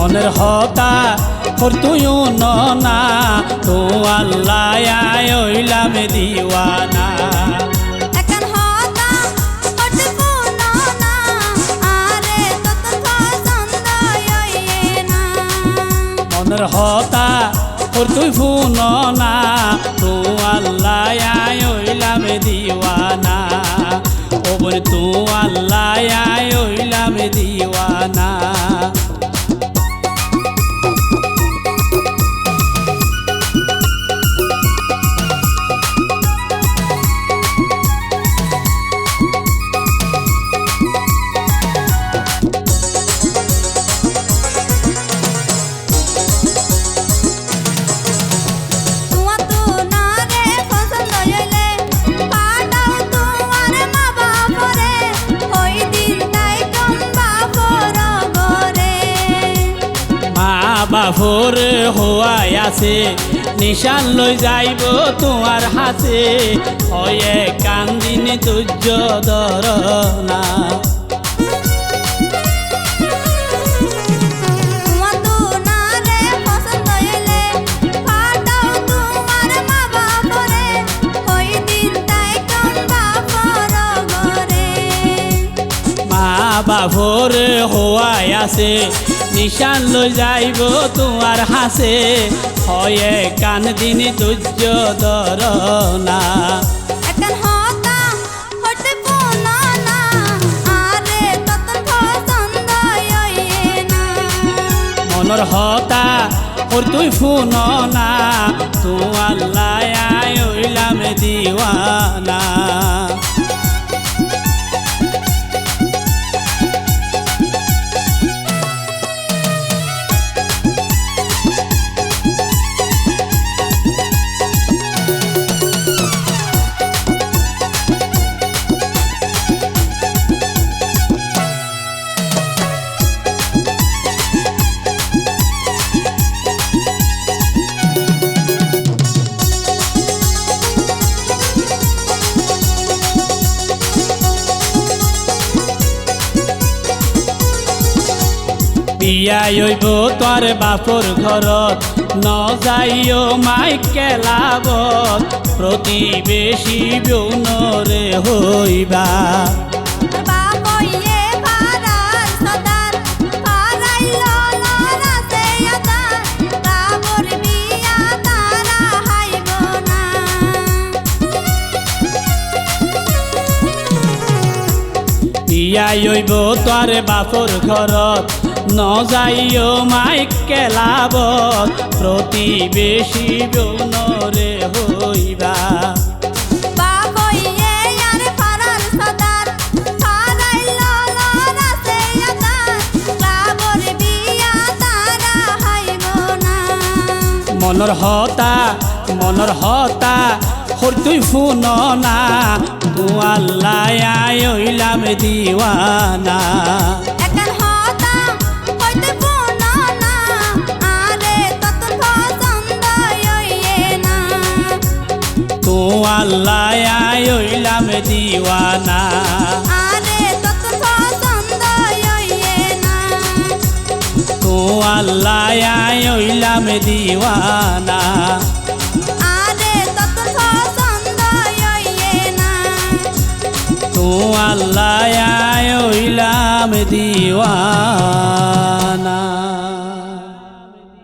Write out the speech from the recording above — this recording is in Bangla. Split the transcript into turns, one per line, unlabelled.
মনের হতা ওর তুইও না তো আল্লাহ হইলাম দিওয়ানা। মনের হতা ওর তুই ফুন না তো আল্লাহ হইলাম দিওয়ানা। ও বলে তো আল্লাহ হইলাম দিওয়ানা। বাফর হওয়াই আছে নিশান লই যাইব তোমার হাতে হয়ে কান্দিন ধৈর্য ধর না। বাফর হওয়াই আছে নিশান লই যাইব তোমার হাসে হয়ে কান দিন ধৈর্য ধর না। মনের হতা ওর তুই ফুন না তো আল্লাহ হইলাম দিওয়ানা। বিয়া হইব তোর বাপর ঘরত ন যাইও মাই কেলাবত প্রতিবেশী বৌনরে হইবা। বিয়া হইব তোর বাপর ঘরত ন যাইও মাই কেলাবত প্রতিবেশী বৌনরে হইবা। মনের হতা ওর তুই ফুন না তো আল্লাহ হইলাম দিওয়ানা। তো আল্লাহ হইলাম দিওয়ানা। তো আল্লাহ হইলাম দিওয়ানা। তো আল্লাহ হইলাম দিওয়ানা।